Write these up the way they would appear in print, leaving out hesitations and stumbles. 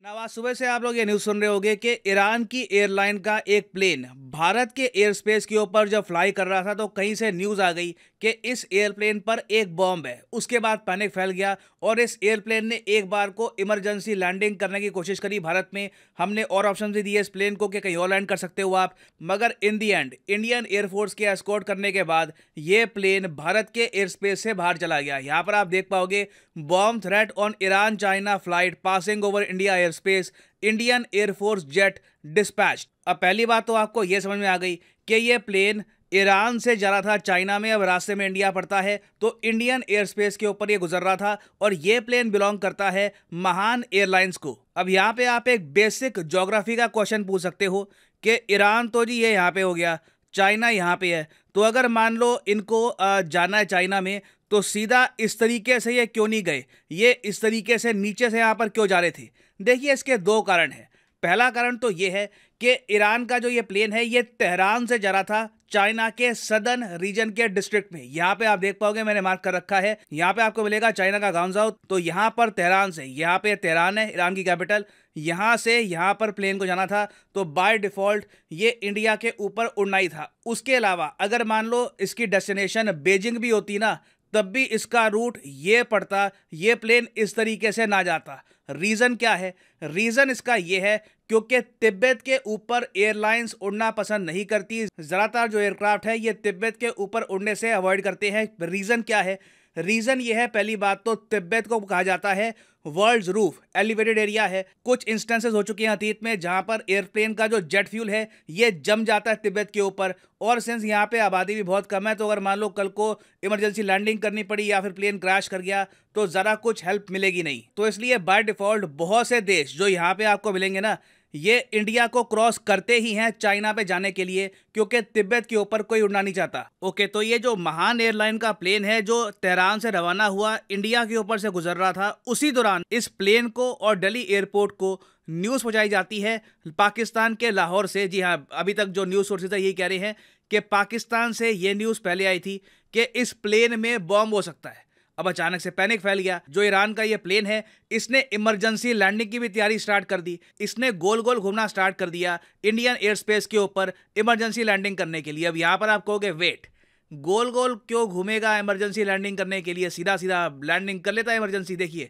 Now आज सुबह से आप लोग ये न्यूज़ सुन रहे होंगे कि ईरान की एयरलाइन का एक प्लेन भारत के एयर स्पेस के ऊपर जब फ्लाई कर रहा था तो कहीं से न्यूज़ आ गई कि इस एयरप्लेन पर एक बॉम्ब है। उसके बाद पैनिक फैल गया और इस एयरप्लेन ने एक बार को इमरजेंसी लैंडिंग करने की कोशिश करी भारत में। हमने और ऑप्शन भी दिए इस प्लेन को कि कहीं और लैंड कर सकते हो आप, मगर इन दी एंड इंडियन एयरफोर्स के एस्कॉर्ट करने के बाद ये प्लेन भारत के एयर स्पेस से बाहर चला गया। यहाँ पर आप देख पाओगे bomb threat on Iran China flight passing over India air space, Indian air force jet dispatch. अब पहली बात तो आपको यह समझ में आ गई कि ये प्लेन ईरान से जा रहा था चाइना में, अब रास्ते में इंडिया पड़ता है तो इंडियन एयर स्पेस के ऊपर ये गुजर रहा था और ये प्लेन बिलोंग करता है महान एयरलाइंस को। अब यहाँ पे आप एक बेसिक ज्योग्राफी का क्वेश्चन पूछ सकते हो कि ईरान तो जी ये यहाँ पे हो गया, चाइना यहाँ पे है, तो अगर मान लो इनको जाना है चाइना में तो सीधा इस तरीके से ये क्यों नहीं गए, ये इस तरीके से नीचे से यहाँ पर क्यों जा रहे थे। देखिए इसके दो कारण हैं। पहला कारण तो ये है कि ईरान का जो ये प्लेन है ये तेहरान से जा रहा था चाइना के सदर्न रीजन के डिस्ट्रिक्ट में। यहाँ पे आप देख पाओगे मैंने मार्क कर रखा है, यहाँ पे आपको मिलेगा चाइना का गांजाओ, तो यहाँ पर तेहरान से, यहाँ पे तेहरान है ईरान की कैपिटल, यहाँ से यहाँ पर प्लेन को जाना था तो बाय डिफॉल्ट ये इंडिया के ऊपर उड़ना ही था। उसके अलावा अगर मान लो इसकी डेस्टिनेशन बीजिंग भी होती ना तब भी इसका रूट ये पड़ता, ये प्लेन इस तरीके से ना जाता। रीज़न क्या है? रीज़न इसका ये है क्योंकि तिब्बत के ऊपर एयरलाइंस उड़ना पसंद नहीं करती। ज़्यादातर जो एयरक्राफ्ट है ये तिब्बत के ऊपर उड़ने से अवॉइड करते हैं। रीज़न क्या है? रीज़न ये है, पहली बात तो तिब्बत को कहा जाता है वर्ल्ड्स रूफ, एलिवेटेड एरिया है। कुछ इंस्टेंसेस हो चुके हैं अतीत में जहां पर एयरप्लेन का जो जेट फ्यूल है ये जम जाता है तिब्बत के ऊपर, और सिंस यहाँ पे आबादी भी बहुत कम है तो अगर मान लो कल को इमरजेंसी लैंडिंग करनी पड़ी या फिर प्लेन क्रैश कर गया तो ज़रा कुछ हेल्प मिलेगी नहीं। तो इसलिए बाय डिफ़ॉल्ट बहुत से देश जो यहाँ पे आपको मिलेंगे ना ये इंडिया को क्रॉस करते ही हैं चाइना पे जाने के लिए, क्योंकि तिब्बत के ऊपर कोई उड़ना नहीं चाहता। ओके, तो ये जो महान एयरलाइन का प्लेन है जो तेहरान से रवाना हुआ इंडिया के ऊपर से गुजर रहा था, उसी दौरान इस प्लेन को और दिल्ली एयरपोर्ट को न्यूज़ पहुंचाई जाती है पाकिस्तान के लाहौर से। जी हाँ, अभी तक जो न्यूज़ सोर्सेज है यही कह रहे हैं कि पाकिस्तान से ये न्यूज़ पहले आई थी कि इस प्लेन में बॉम्ब हो सकता है। अब अचानक से पैनिक फैल गया। जो ईरान का ये प्लेन है इसने इमरजेंसी लैंडिंग की भी तैयारी स्टार्ट कर दी, इसने गोल गोल घूमना स्टार्ट कर दिया इंडियन एयर स्पेस के ऊपर इमरजेंसी लैंडिंग करने के लिए। अब यहाँ पर आप कहोगे वेट, गोल गोल क्यों घूमेगा इमरजेंसी लैंडिंग करने के लिए, सीधा सीधा लैंडिंग कर लेता है इमरजेंसी। देखिए,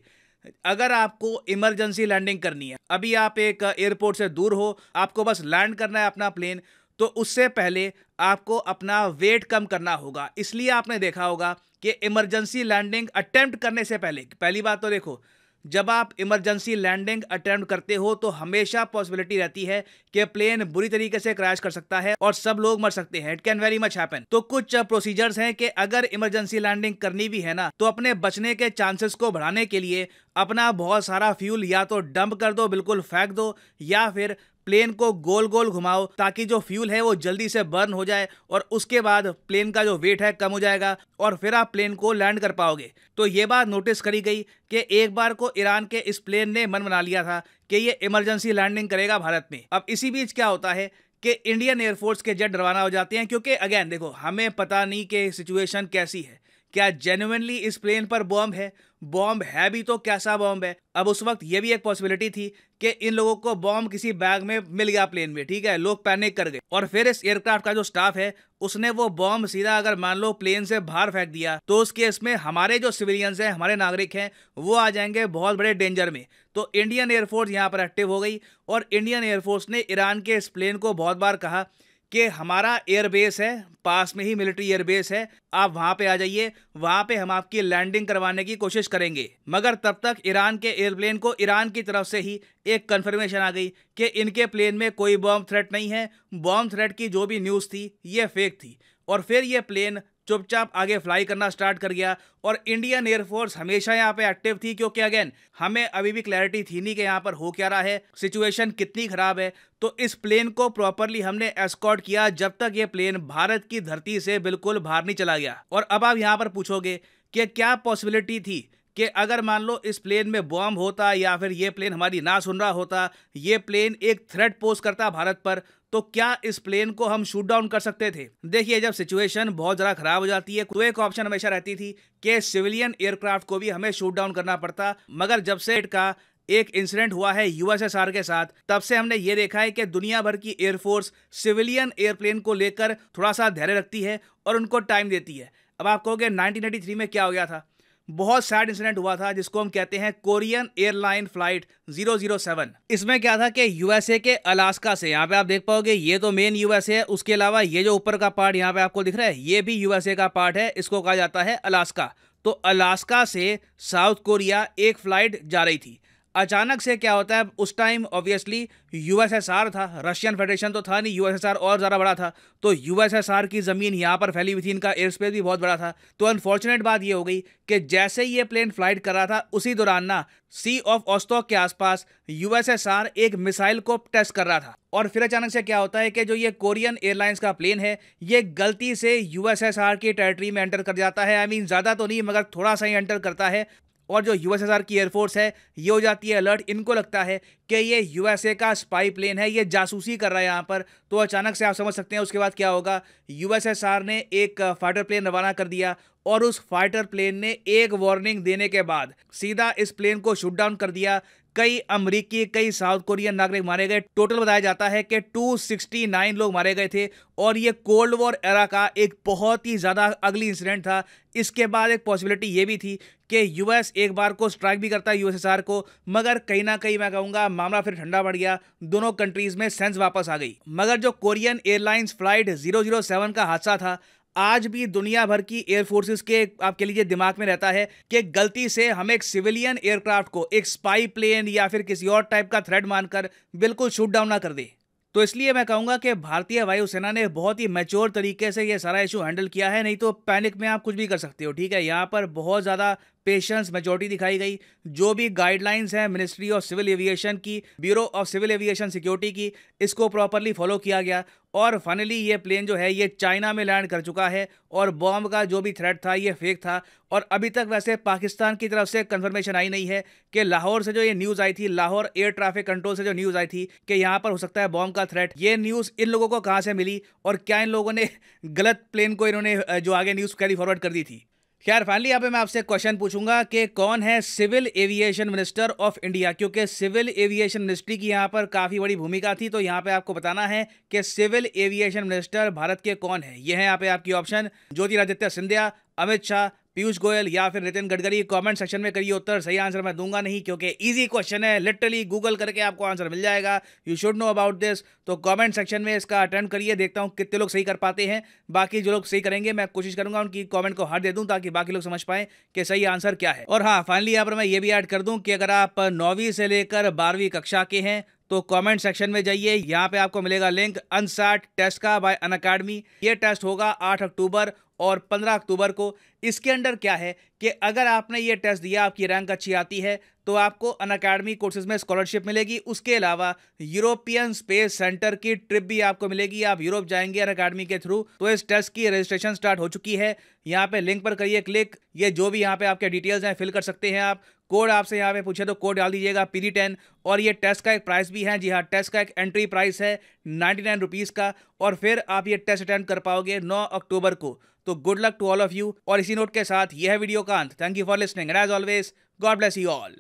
अगर आपको इमरजेंसी लैंडिंग करनी है, अभी आप एक एयरपोर्ट से दूर हो, आपको बस लैंड करना है अपना प्लेन, तो उससे पहले आपको अपना वेट कम करना होगा। इसलिए आपने देखा होगा कि इमरजेंसी लैंडिंग अटेम्प्ट करने से पहले, पहली बात तो देखो, जब आप इमरजेंसी लैंडिंग अटेम्प्ट करते हो तो हमेशा पॉसिबिलिटी रहती है कि प्लेन बुरी तरीके से क्रैश कर सकता है और सब लोग मर सकते हैं। It can very much happen. तो कुछ प्रोसीजर्स हैं कि अगर इमरजेंसी लैंडिंग करनी भी है ना तो अपने बचने के चांसेस को बढ़ाने के लिए अपना बहुत सारा फ्यूल या तो डंप कर दो, बिल्कुल फेंक दो, या फिर प्लेन को गोल गोल घुमाओ ताकि जो फ्यूल है वो जल्दी से बर्न हो जाए और उसके बाद प्लेन का जो वेट है कम हो जाएगा और फिर आप प्लेन को लैंड कर पाओगे। तो ये बात नोटिस करी गई कि एक बार को ईरान के इस प्लेन ने मन बना लिया था कि ये इमरजेंसी लैंडिंग करेगा भारत में। अब इसी बीच क्या होता है कि इंडियन एयरफोर्स के जेट रवाना हो जाते हैं, क्योंकि अगेन देखो हमें पता नहीं कि सिचुएशन कैसी है, क्या जेन्युइनली इस प्लेन पर बॉम्ब है, बॉम्ब है भी तो कैसा बॉम्ब है। अब उस वक्त ये भी एक पॉसिबिलिटी थी कि इन लोगों को बॉम्ब किसी बैग में मिल गया प्लेन में, ठीक है, लोग पैनिक कर गए और फिर इस एयरक्राफ्ट का जो स्टाफ है उसने वो बॉम्ब सीधा अगर मान लो प्लेन से बाहर फेंक दिया तो उस केस में हमारे जो सिविलियंस हैं, हमारे नागरिक हैं, वो आ जाएंगे बहुत बड़े डेंजर में। तो इंडियन एयरफोर्स यहाँ पर एक्टिव हो गई और इंडियन एयरफोर्स ने ईरान के इस प्लेन को बहुत बार कहा कि हमारा एयरबेस है, पास में ही मिलिट्री एयरबेस है, आप वहां पे आ जाइए, वहां पे हम आपकी लैंडिंग करवाने की कोशिश करेंगे। मगर तब तक ईरान के एयरप्लेन को ईरान की तरफ से ही एक कंफर्मेशन आ गई कि इनके प्लेन में कोई बॉम्ब थ्रेट नहीं है, बॉम्ब थ्रेट की जो भी न्यूज़ थी ये फेक थी। और फिर ये प्लेन चुपचाप आगे फ्लाई करना स्टार्ट कर गया और इंडियन एयरफोर्स हमेशा यहाँ पे एक्टिव थी, क्योंकि अगेन हमें अभी भी क्लैरिटी थी नहीं कि यहाँ पर हो क्या रहा है, सिचुएशन कितनी खराब है। तो इस प्लेन को प्रॉपरली हमने एस्कॉर्ट किया जब तक ये प्लेन भारत की धरती से बिल्कुल बाहर नहीं चला गया। और अब आप यहाँ पर पूछोगे कि क्या पॉसिबिलिटी थी कि अगर मान लो इस प्लेन में बॉम्ब होता या फिर ये प्लेन हमारी ना सुन रहा होता, ये प्लेन एक थ्रेट पोस्ट करता भारत पर, तो क्या इस प्लेन को हम शूट डाउन कर सकते थे। देखिए, जब सिचुएशन बहुत ज़्यादा खराब हो जाती है तो एक ऑप्शन हमेशा रहती थी कि सिविलियन एयरक्राफ्ट को भी हमें शूट डाउन करना पड़ता, मगर जब से का एक इंसिडेंट हुआ है यूएसएसआर के साथ, तब से हमने ये देखा है कि दुनिया भर की एयरफोर्स सिविलियन एयरप्लेन को लेकर थोड़ा सा धैर्य रखती है और उनको टाइम देती है। अब आप कहोगे 1983 में क्या हो गया था? बहुत सैड इंसिडेंट हुआ था जिसको हम कहते हैं कोरियन एयरलाइन फ्लाइट 007। इसमें क्या था कि यूएसए के अलास्का से, यहाँ पे आप देख पाओगे ये तो मेन यूएसए है, उसके अलावा ये जो ऊपर का पार्ट यहाँ पे आपको दिख रहा है ये भी यूएसए का पार्ट है, इसको कहा जाता है अलास्का। तो अलास्का से साउथ कोरिया एक फ्लाइट जा रही थी। अचानक से क्या होता है, उस टाइम ऑब्वियसली यूएसएसआर था, रशियन फेडरेशन तो था नहीं, यूएसएसआर और ज़्यादा बड़ा था। तो यूएसएसआर की ज़मीन यहाँ पर फैली हुई थी, इनका एयर स्पेस भी बहुत बड़ा था। तो अनफॉर्चुनेट बात ये हो गई कि जैसे ही ये प्लेन फ्लाइट कर रहा था उसी दौरान ना सी ऑफ ऑस्टॉक के आसपास यूएसएसआर एक मिसाइल को टेस्ट कर रहा था। और फिर अचानक से क्या होता है कि जो ये कोरियन एयरलाइंस का प्लेन है ये गलती से यूएसएसआर की टेरिटरी में एंटर कर जाता है। आई मीन ज़्यादा तो नहीं मगर थोड़ा सा ही एंटर करता है। और जो यूएसएसआर की एयरफोर्स है ये हो जाती है अलर्ट, इनको लगता है कि ये यूएसए का स्पाई प्लेन है, ये जासूसी कर रहा है यहाँ पर। तो अचानक से आप समझ सकते हैं उसके बाद क्या होगा, यूएसएसआर ने एक फाइटर प्लेन रवाना कर दिया और उस फाइटर प्लेन ने एक वार्निंग देने के बाद सीधा इस प्लेन को शूट डाउन कर दिया। कई अमरीकी, कई साउथ कोरियन नागरिक मारे गए। टोटल बताया जाता है कि 269 लोग मारे गए थे और ये कोल्ड वॉर एरा का एक बहुत ही ज़्यादा अगली इंसिडेंट था। इसके बाद एक पॉसिबिलिटी ये भी थी कि यूएस एक बार को स्ट्राइक भी करता है यूएसएसआर को, मगर कहीं ना कहीं मैं कहूँगा मामला फिर ठंडा पड़ गया, दोनों कंट्रीज़ में सेंस वापस आ गई। मगर जो कोरियन एयरलाइंस फ्लाइट 007 का हादसा था, आज भी दुनिया भर की एयर फोर्सेस के आपके लिए दिमाग में रहता है कि गलती से हम एक सिविलियन एयरक्राफ्ट को एक स्पाई प्लेन या फिर किसी और टाइप का थ्रेट मानकर बिल्कुल शूट डाउन ना कर दे। तो इसलिए मैं कहूंगा कि भारतीय वायुसेना ने बहुत ही मैच्योर तरीके से ये सारा इशू हैंडल किया है। नहीं तो पैनिक में आप कुछ भी कर सकते हो, ठीक है। यहाँ पर बहुत ज़्यादा पेशेंस, मैच्योरिटी दिखाई गई। जो भी गाइडलाइंस हैं मिनिस्ट्री ऑफ सिविल एविएशन की, bureau of civil aviation security की, इसको प्रॉपरली फॉलो किया गया और फाइनली ये प्लेन जो है ये चाइना में लैंड कर चुका है। और बॉम्ब का जो भी थ्रेट था ये फेक था। और अभी तक वैसे पाकिस्तान की तरफ से कंफर्मेशन आई नहीं है कि लाहौर से जो ये न्यूज़ आई थी, लाहौर एयर ट्रैफिक कंट्रोल से जो न्यूज़ आई थी कि यहाँ पर हो सकता है बॉम्ब का थ्रेट, ये न्यूज़ इन लोगों को कहाँ से मिली और क्या इन लोगों ने गलत प्लेन को इन्होंने जो आगे न्यूज़ कैरी फॉरवर्ड कर दी थी। खैर फाइनली यहाँ पे मैं आपसे क्वेश्चन पूछूंगा कि कौन है civil aviation minister of India, क्योंकि सिविल एविएशन मिनिस्ट्री की यहाँ पर काफ़ी बड़ी भूमिका थी। तो यहाँ पे आपको बताना है कि सिविल एविएशन मिनिस्टर भारत के कौन है। ये है यहाँ पे आपकी ऑप्शन, ज्योतिरादित्य सिंधिया, अमित शाह, पीयूष गोयल या फिर नितिन गडकरी। कमेंट सेक्शन में करिए उत्तर। सही आंसर मैं दूंगा नहीं क्योंकि इजी क्वेश्चन है, लिटरली गूगल करके आपको आंसर मिल जाएगा। You should know about this. तो कमेंट सेक्शन में इसका अटेम्प्ट करिए, देखता हूँ कितने लोग सही कर पाते हैं। बाकी जो लोग सही करेंगे मैं कोशिश करूंगा उनकी कमेंट को हार दे दूं ताकि बाकी लोग समझ पाएं कि सही आंसर क्या है। और हाँ फाइनली यहाँ पर मैं ये भी ऐड कर दूं कि अगर आप 9वीं से लेकर 12वीं कक्षा के हैं तो कमेंट सेक्शन में जाइए, यहाँ पे आपको मिलेगा लिंक अनसैट टेस्ट का बाय अनअकैडमी। ये टेस्ट होगा 8 अक्टूबर और 15 अक्टूबर को। इसके अंडर क्या है कि अगर आपने ये टेस्ट दिया, आपकी रैंक अच्छी आती है तो आपको अनअकैडमी कोर्सेज में स्कॉलरशिप मिलेगी। उसके अलावा यूरोपियन स्पेस सेंटर की ट्रिप भी आपको मिलेगी, आप यूरोप जाएंगे अनअकैडमी के थ्रू। तो इस टेस्ट की रजिस्ट्रेशन स्टार्ट हो चुकी है। यहाँ पे लिंक पर करिए क्लिक, ये जो भी यहाँ पे आपके डिटेल्स हैं फिल कर सकते हैं आप। कोड आपसे यहाँ पे पूछे तो कोड डाल दीजिएगा PD10। और ये टेस्ट का एक प्राइस भी है, जी हाँ, टेस्ट का एक एंट्री प्राइस है 99 रुपीज़ का। और फिर आप ये टेस्ट अटेंड कर पाओगे 9 अक्टूबर को। तो good luck to all of you. और इसी नोट के साथ यह है वीडियो का अंत। Thank you for listening and as always God bless you all.